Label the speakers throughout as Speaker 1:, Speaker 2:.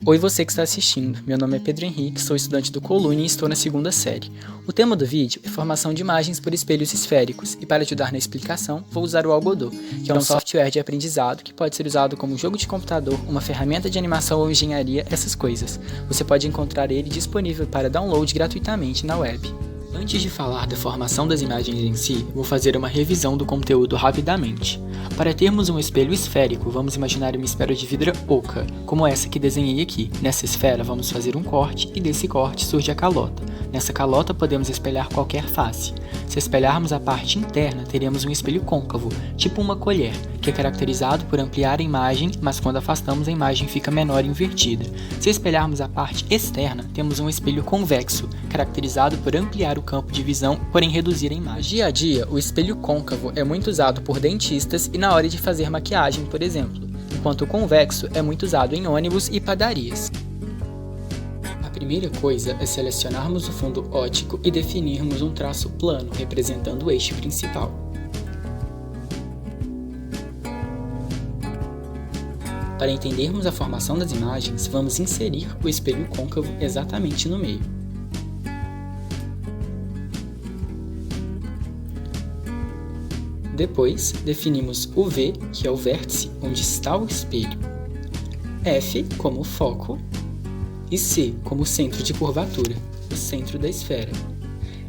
Speaker 1: Oi, você que está assistindo. Meu nome é Pedro Henrique, sou estudante do Colune e estou na 2ª série. O tema do vídeo é formação de imagens por espelhos esféricos e para ajudar na explicação vou usar o Algodô, que é um software de aprendizado que pode ser usado como jogo de computador, uma ferramenta de animação ou engenharia, essas coisas. Você pode encontrar ele disponível para download gratuitamente na web. Antes de falar da formação das imagens em si, vou fazer uma revisão do conteúdo rapidamente. Para termos um espelho esférico, vamos imaginar uma esfera de vidro oca, como essa que desenhei aqui. Nessa esfera, vamos fazer um corte e desse corte surge a calota. Nessa calota, podemos espelhar qualquer face. Se espelharmos a parte interna, teremos um espelho côncavo, tipo uma colher, que é caracterizado por ampliar a imagem, mas quando afastamos a imagem fica menor e invertida. Se espelharmos a parte externa, temos um espelho convexo, caracterizado por ampliar o campo de visão, porém reduzir a imagem. No dia a dia, o espelho côncavo é muito usado por dentistas e na hora de fazer maquiagem, por exemplo, enquanto o convexo é muito usado em ônibus e padarias. A primeira coisa é selecionarmos o fundo óptico e definirmos um traço plano representando o eixo principal. Para entendermos a formação das imagens, vamos inserir o espelho côncavo exatamente no meio. Depois, definimos o V, que é o vértice onde está o espelho, F como foco e C como centro de curvatura, o centro da esfera.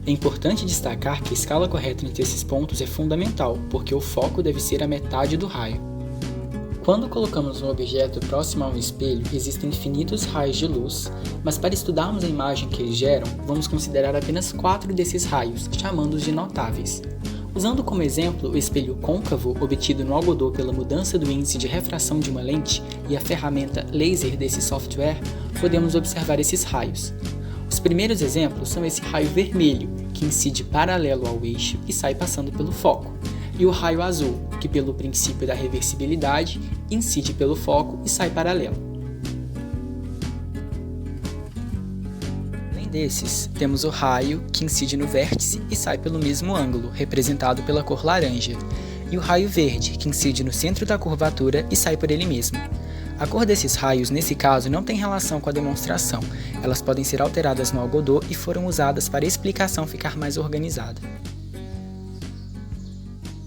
Speaker 1: É importante destacar que a escala correta entre esses pontos é fundamental, porque o foco deve ser a metade do raio. Quando colocamos um objeto próximo a um espelho, existem infinitos raios de luz, mas para estudarmos a imagem que eles geram, vamos considerar apenas 4 desses raios, chamando-os de notáveis. Usando como exemplo o espelho côncavo obtido no Algodô pela mudança do índice de refração de uma lente e a ferramenta laser desse software, podemos observar esses raios. Os primeiros exemplos são esse raio vermelho, que incide paralelo ao eixo e sai passando pelo foco, e o raio azul, que pelo princípio da reversibilidade, incide pelo foco e sai paralelo. Desses, temos o raio, que incide no vértice e sai pelo mesmo ângulo, representado pela cor laranja, e o raio verde, que incide no centro da curvatura e sai por ele mesmo. A cor desses raios, nesse caso, não tem relação com a demonstração, elas podem ser alteradas no Algodô e foram usadas para a explicação ficar mais organizada.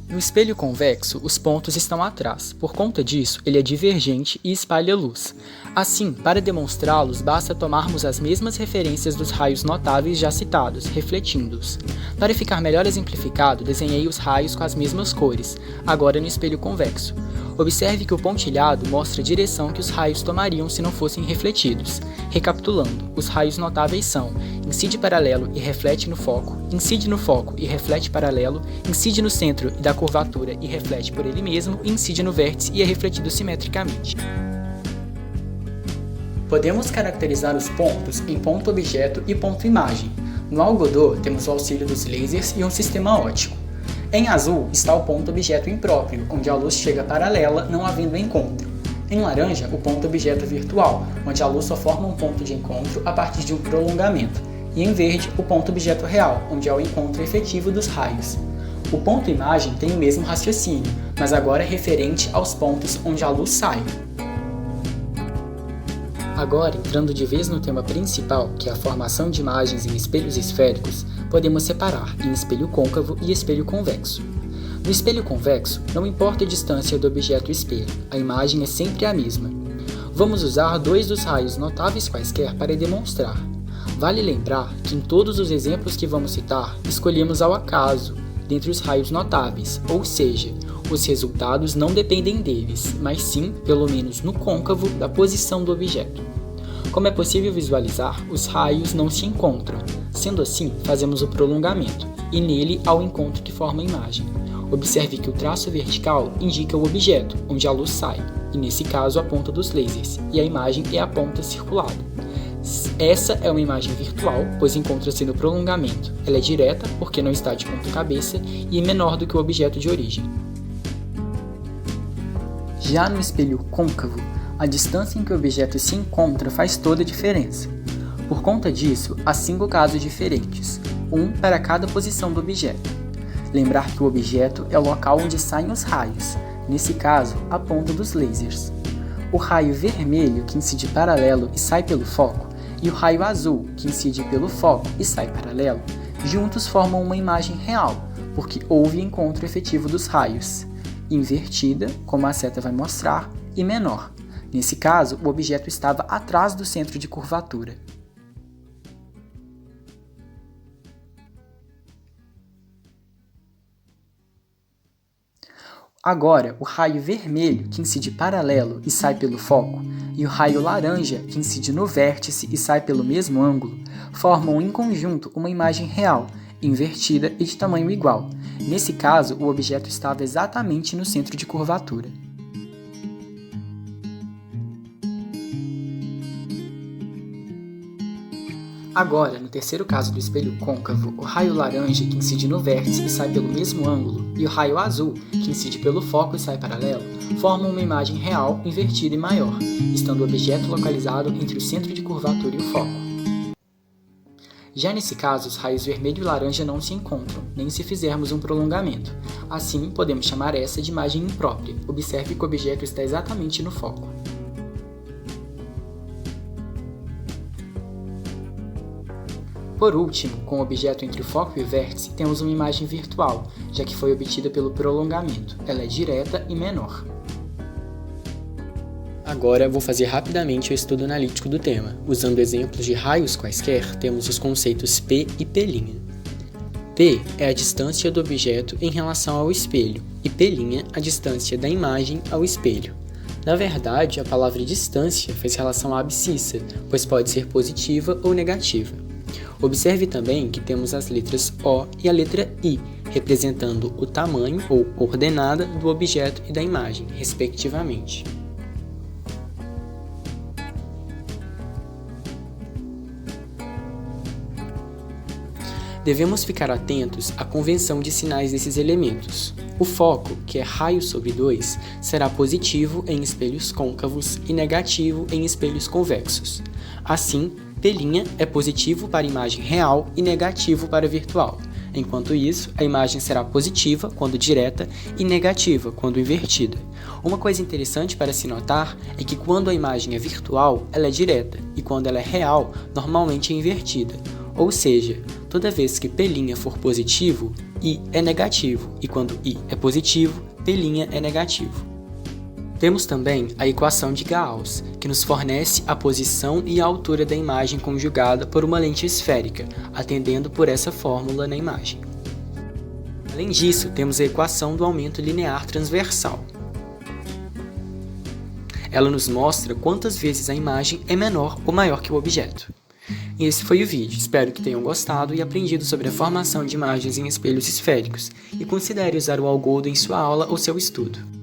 Speaker 1: No espelho convexo, os pontos estão atrás, por conta disso, ele é divergente e espalha luz. Assim, para demonstrá-los, basta tomarmos as mesmas referências dos raios notáveis já citados, refletindo-os. Para ficar melhor exemplificado, desenhei os raios com as mesmas cores, agora no espelho convexo. Observe que o pontilhado mostra a direção que os raios tomariam se não fossem refletidos. Recapitulando, os raios notáveis são: incide paralelo e reflete no foco, incide no foco e reflete paralelo, incide no centro e da curvatura e reflete por ele mesmo, e incide no vértice e é refletido simetricamente. Podemos caracterizar os pontos em ponto-objeto e ponto-imagem. No Algodô, temos o auxílio dos lasers e um sistema óptico. Em azul está o ponto-objeto impróprio, onde a luz chega paralela, não havendo encontro. Em laranja, o ponto-objeto virtual, onde a luz só forma um ponto de encontro a partir de um prolongamento. E em verde, o ponto-objeto real, onde há o encontro efetivo dos raios. O ponto-imagem tem o mesmo raciocínio, mas agora é referente aos pontos onde a luz sai. Agora, entrando de vez no tema principal, que é a formação de imagens em espelhos esféricos, podemos separar em espelho côncavo e espelho convexo. No espelho convexo, não importa a distância do objeto espelho, a imagem é sempre a mesma. Vamos usar 2 dos raios notáveis quaisquer para demonstrar. Vale lembrar que em todos os exemplos que vamos citar, escolhemos ao acaso, dentre os raios notáveis, ou seja, os resultados não dependem deles, mas sim, pelo menos no côncavo, da posição do objeto. Como é possível visualizar, os raios não se encontram. Sendo assim, fazemos o prolongamento, e nele há o encontro que forma a imagem. Observe que o traço vertical indica o objeto, onde a luz sai, e nesse caso a ponta dos lasers, e a imagem é a ponta circulada. Essa é uma imagem virtual, pois encontra-se no prolongamento. Ela é direta, porque não está de ponta cabeça, e é menor do que o objeto de origem. Já no espelho côncavo, a distância em que o objeto se encontra faz toda a diferença. Por conta disso, há 5 casos diferentes, um para cada posição do objeto. Lembrar que o objeto é o local onde saem os raios, nesse caso, a ponta dos lasers. O raio vermelho, que incide paralelo e sai pelo foco, e o raio azul, que incide pelo foco e sai paralelo, juntos formam uma imagem real, porque houve encontro efetivo dos raios. Invertida, como a seta vai mostrar, e menor. Nesse caso, o objeto estava atrás do centro de curvatura. Agora, o raio vermelho, que incide paralelo e sai pelo foco, e o raio laranja, que incide no vértice e sai pelo mesmo ângulo, formam em conjunto uma imagem real, invertida e de tamanho igual. Nesse caso, o objeto estava exatamente no centro de curvatura. Agora, no terceiro caso do espelho côncavo, o raio laranja, que incide no vértice e sai pelo mesmo ângulo, e o raio azul, que incide pelo foco e sai paralelo, formam uma imagem real, invertida e maior, estando o objeto localizado entre o centro de curvatura e o foco. Já nesse caso, os raios vermelho e laranja não se encontram, nem se fizermos um prolongamento. Assim, podemos chamar essa de imagem imprópria. Observe que o objeto está exatamente no foco. Por último, com o objeto entre o foco e o vértice, temos uma imagem virtual, já que foi obtida pelo prolongamento. Ela é direta e menor.
Speaker 2: Agora vou fazer rapidamente o estudo analítico do tema. Usando exemplos de raios quaisquer, temos os conceitos P e P'. P é a distância do objeto em relação ao espelho, e P' a distância da imagem ao espelho. Na verdade, a palavra distância faz relação à abscissa, pois pode ser positiva ou negativa. Observe também que temos as letras O e a letra I, representando o tamanho ou ordenada do objeto e da imagem, respectivamente. Devemos ficar atentos à convenção de sinais desses elementos. O foco, que é raio sobre 2, será positivo em espelhos côncavos e negativo em espelhos convexos. Assim, P' é positivo para a imagem real e negativo para a virtual. Enquanto isso, a imagem será positiva quando direta e negativa quando invertida. Uma coisa interessante para se notar é que quando a imagem é virtual, ela é direta, e quando ela é real, normalmente é invertida. Ou seja, toda vez que P' for positivo, I é negativo, e quando I é positivo, P' é negativo. Temos também a equação de Gauss, que nos fornece a posição e a altura da imagem conjugada por uma lente esférica, atendendo por essa fórmula na imagem. Além disso, temos a equação do aumento linear transversal. Ela nos mostra quantas vezes a imagem é menor ou maior que o objeto. E esse foi o vídeo, espero que tenham gostado e aprendido sobre a formação de imagens em espelhos esféricos, e considere usar o Algodo em sua aula ou seu estudo.